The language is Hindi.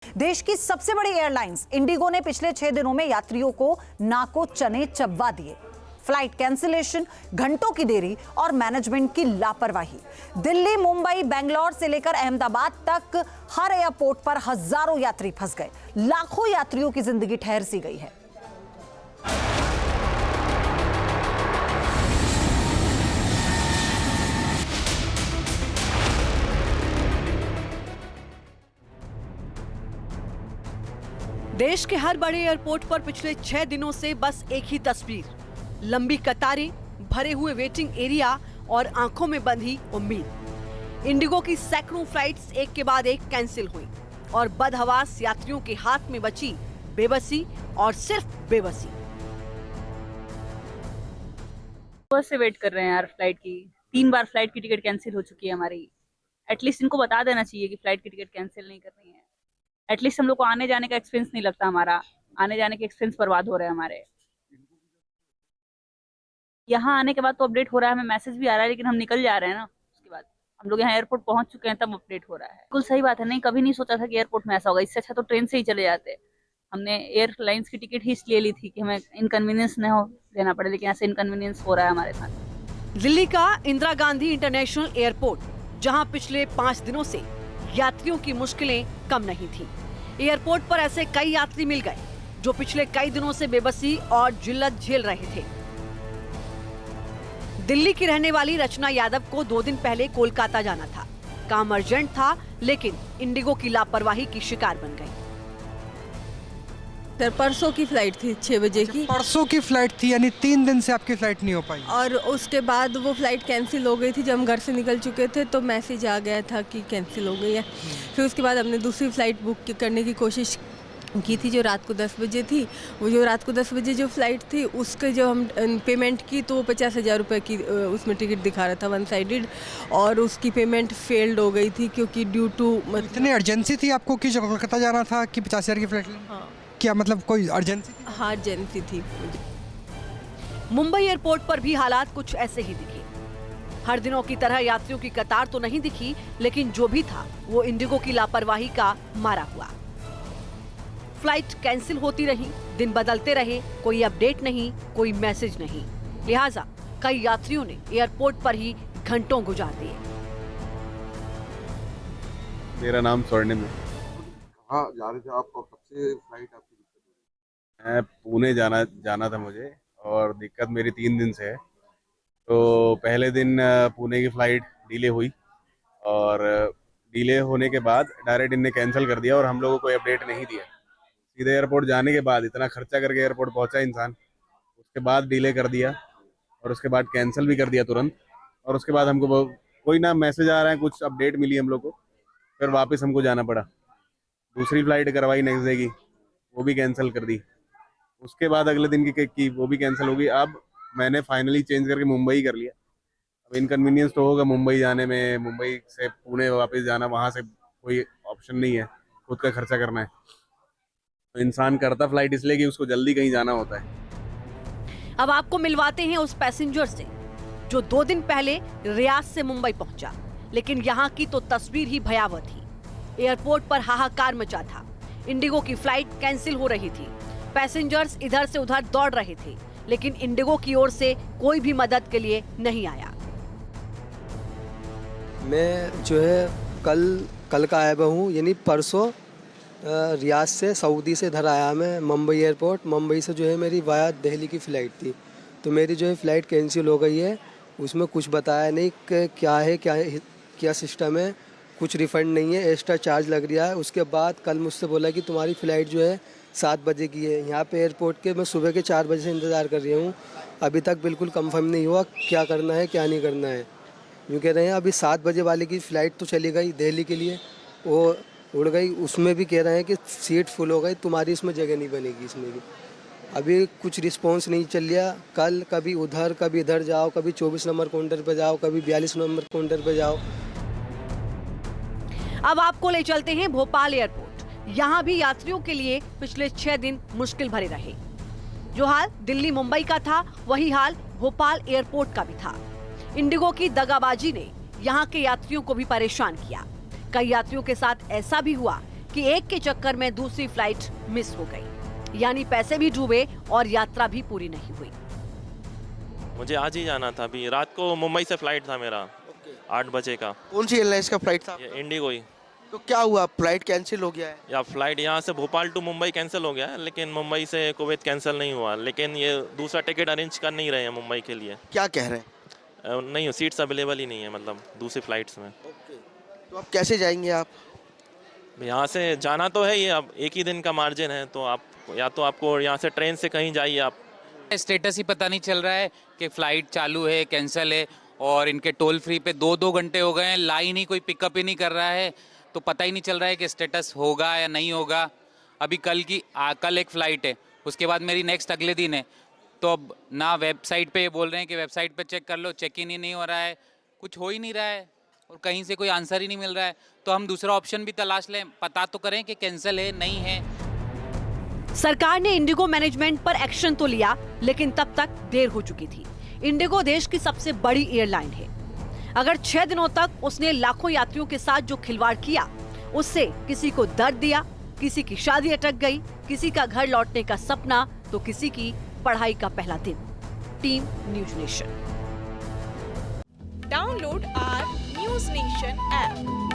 देश की सबसे बड़ी एयरलाइंस इंडिगो ने पिछले 6 दिनों में यात्रियों को नाको चने चबवा दिए। फ्लाइट कैंसिलेशन, घंटों की देरी और मैनेजमेंट की लापरवाही। दिल्ली, मुंबई, बेंगलोर से लेकर अहमदाबाद तक हर एयरपोर्ट पर हजारों यात्री फंस गए। लाखों यात्रियों की जिंदगी ठहर सी गई है। देश के हर बड़े एयरपोर्ट पर पिछले 6 दिनों से बस एक ही तस्वीर, लंबी कतारें, भरे हुए वेटिंग एरिया और आंखों में बंधी उम्मीद। इंडिगो की सैकड़ों फ्लाइट्स एक के बाद एक कैंसिल हुई और बदहवास यात्रियों के हाथ में बची बेबसी और सिर्फ बेबसी। बस से वेट कर रहे हैं यार फ्लाइट की। 3 बार फ्लाइट की टिकट कैंसिल हो चुकी है हमारी। एटलीस्ट इनको बता देना चाहिए कि फ्लाइट की टिकट कैंसिल नहीं कर रही है। एटलीस्ट हम लोग को आने जाने का एक्सपेंस नहीं लगता, हमारा आने जाने के एक्सपेंस बर्बाद हो रहे हैं हमारे। यहाँ आने के बाद तो अपडेट हो रहा है, हमें मैसेज भी आ रहा है, लेकिन हम निकल जा रहे हैं ना। उसके बाद हम लोग यहाँ एयरपोर्ट पहुंच चुके हैं तब अपडेट हो रहा है। बिल्कुल सही बात है, नहीं कभी नहीं सोचा था कि एयरपोर्ट में ऐसा होगा। इससे अच्छा तो ट्रेन से ही चले जाते। हमने एयरलाइंस की टिकट ही इसलिए ली थी कि हमें इनकन्वीनियंस न हो लेना पड़े, लेकिन ऐसे इनकन्वीनियंस हो रहा है हमारे साथ। दिल्ली का इंदिरा गांधी इंटरनेशनल एयरपोर्ट, जहां पिछले 5 दिनों से यात्रियों की मुश्किलें कम नहीं थी। एयरपोर्ट पर ऐसे कई यात्री मिल गए जो पिछले कई दिनों से बेबसी और जिल्लत झेल रहे थे। दिल्ली की रहने वाली रचना यादव को 2 दिन पहले कोलकाता जाना था। काम अर्जेंट था, लेकिन इंडिगो की लापरवाही की शिकार बन गई। सर परसों की फ्लाइट थी 6 बजे की। परसों की फ्लाइट थी, यानी 3 दिन से आपकी फ्लाइट नहीं हो पाई। और उसके बाद वो फ्लाइट कैंसिल हो गई थी। जब हम घर से निकल चुके थे तो मैसेज आ गया था कि कैंसिल हो गई है। फिर उसके बाद हमने दूसरी फ्लाइट बुक करने की कोशिश की थी जो रात को 10 बजे थी। वो जो रात को 10 बजे जो फ्लाइट थी उसके जो हम पेमेंट की तो वो 50,000 रुपये की उसमें टिकट दिखा रहा था, 1 साइडेड। और उसकी पेमेंट फेल्ड हो गई थी क्योंकि ड्यू टू इतनी अर्जेंसी थी आपको कि जो कोलकाता जाना था कि 50,000 की फ्लाइट? हाँ, क्या मतलब कोई अर्जेंसी थी? हाँ अर्जेंसी थी। मुंबई एयरपोर्ट पर भी हालात कुछ ऐसे ही दिखे। हर दिनों की तरह यात्रियों की कतार तो नहीं दिखी, लेकिन जो भी था वो इंडिगो की लापरवाही का मारा हुआ। फ्लाइट कैंसिल होती रही, दिन बदलते रहे, कोई अपडेट नहीं, कोई मैसेज नहीं। लिहाजा कई यात्रियों ने एयरपोर्ट पर ही घंटों गुजार दिए। मेरा नाम स्वर्णिम है। हाँ जा रहे थे आप? कब से फ्लाइट आपकी दिक्कत हो रही है? मैं पुणे जाना था मुझे, और दिक्कत मेरी 3 दिन से है। तो पहले दिन पुणे की फ़्लाइट डिले हुई, और डिले होने के बाद डायरेक्ट इनने कैंसिल कर दिया और हम लोगों को कोई अपडेट नहीं दिया। सीधे एयरपोर्ट जाने के बाद इतना खर्चा करके एयरपोर्ट पहुंचा इंसान, उसके बाद डिले कर दिया और उसके बाद कैंसिल भी कर दिया तुरंत। और उसके बाद हमको कोई ना मैसेज आ रहा है, कुछ अपडेट मिली हम लोग को, फिर वापस हमको जाना पड़ा। दूसरी फ्लाइट करवाई नेक्स्ट डे की, वो भी कैंसिल कर दी। उसके बाद अगले दिन की वो भी कैंसिल हो गई। अब मैंने फाइनली चेंज करके मुंबई कर लिया। अब इनकन्वीनियंस तो होगा मुंबई जाने में, मुंबई से पुणे वापस जाना, वहाँ से कोई ऑप्शन नहीं है, खुद का खर्चा करना है। तो इंसान करता फ्लाइट इसलिए कि उसको जल्दी कहीं जाना होता है। अब आपको मिलवाते हैं उस पैसेंजर से जो 2 दिन पहले रियाद से मुंबई पहुंचा, लेकिन यहाँ की तो तस्वीर ही भयावह थी। एयरपोर्ट पर हाहाकार मचा था। इंडिगो की फ्लाइट कैंसिल हो रही थी, पैसेंजर्स इधर से उधर दौड़ रहे थे, लेकिन इंडिगो की ओर से कोई भी मदद के लिए नहीं आया। मैं जो है कल का आया हुआ हूँ, यानी परसों रियाद से, सऊदी से इधर आया मैं मुंबई एयरपोर्ट। मुंबई से जो है मेरी वाया दिल्ली की फ़्लाइट थी, तो मेरी जो है फ़्लाइट कैंसिल हो गई है। उसमें कुछ बताया नहीं कि क्या सिस्टम है, कुछ रिफ़ंड नहीं है, एक्स्ट्रा चार्ज लग रहा है। उसके बाद कल मुझसे बोला कि तुम्हारी फ़्लाइट जो है 7 बजे की है। यहाँ पे एयरपोर्ट के मैं सुबह के 4 बजे से इंतज़ार कर रही हूँ, अभी तक बिल्कुल कंफर्म नहीं हुआ क्या करना है क्या नहीं करना है। यूँ कह रहे हैं अभी 7 बजे वाले की फ़्लाइट तो चली गई दिल्ली के लिए, वो उड़ गई। उसमें भी कह रहे हैं कि सीट फुल हो गई, तुम्हारी इसमें जगह नहीं बनेगी। इसमें भी अभी कुछ रिस्पॉन्स नहीं चल रहा। कल कभी उधर कभी इधर जाओ, कभी 24 नंबर काउंटर पर जाओ, कभी 42 नंबर काउंटर पर जाओ। अब आपको ले चलते हैं भोपाल एयरपोर्ट। यहाँ भी यात्रियों के लिए पिछले 6 दिन मुश्किल भरे रहे। जो हाल दिल्ली मुंबई का था, वही हाल भोपाल एयरपोर्ट का भी था। इंडिगो की दगाबाजी ने यहाँ के यात्रियों को भी परेशान किया। कई यात्रियों के साथ ऐसा भी हुआ कि एक के चक्कर में दूसरी फ्लाइट मिस हो गई, यानी पैसे भी डूबे और यात्रा भी पूरी नहीं हुई। मुझे आज ही जाना था, अभी रात को मुंबई से फ्लाइट था मेरा 8 बजे का। कौन सी एयरलाइंस का फ्लाइट था? ये इंडिगो ही। तो क्या हुआ, फ्लाइट कैंसिल हो गया है? या फ्लाइट यहाँ से भोपाल टू मुंबई कैंसिल हो गया है, लेकिन मुंबई से कुवैत कैंसिल नहीं हुआ। लेकिन ये दूसरा टिकट अरेंज कर नहीं रहे हैं मुंबई के लिए। क्या कह रहे हैं? नहीं, सीट्स अवेलेबल ही नहीं है, मतलब दूसरी फ्लाइट्स में। तो अब कैसे जाएंगे आप? यहाँ से जाना तो है, ये अब एक ही दिन का मार्जिन है, तो आप या तो आपको यहाँ से ट्रेन से कहीं जाइए आप। स्टेटस ही पता नहीं चल रहा है कि फ़्लाइट चालू है कैंसिल है, और इनके टोल फ्री पे 2-2 घंटे हो गए हैं, लाइन ही कोई पिकअप ही नहीं कर रहा है, तो पता ही नहीं चल रहा है कि स्टेटस होगा या नहीं होगा। अभी कल एक फ़्लाइट है, उसके बाद मेरी नेक्स्ट अगले दिन है, तो अब ना वेबसाइट पे ये बोल रहे हैं कि वेबसाइट पे चेक कर लो, चेक इन ही नहीं हो रहा है, कुछ हो ही नहीं रहा है और कहीं से कोई आंसर ही नहीं मिल रहा है। तो हम दूसरा ऑप्शन भी तलाश लें, पता तो करें कि कैंसिल है नहीं है। सरकार ने इंडिगो मैनेजमेंट पर एक्शन तो लिया, लेकिन तब तक देर हो चुकी थी। इंडिगो देश की सबसे बड़ी एयरलाइन है। अगर 6 दिनों तक उसने लाखों यात्रियों के साथ जो खिलवाड़ किया, उससे किसी को दर्द दिया, किसी की शादी अटक गई, किसी का घर लौटने का सपना, तो किसी की पढ़ाई का पहला दिन। Team news nation. Download our News Nation app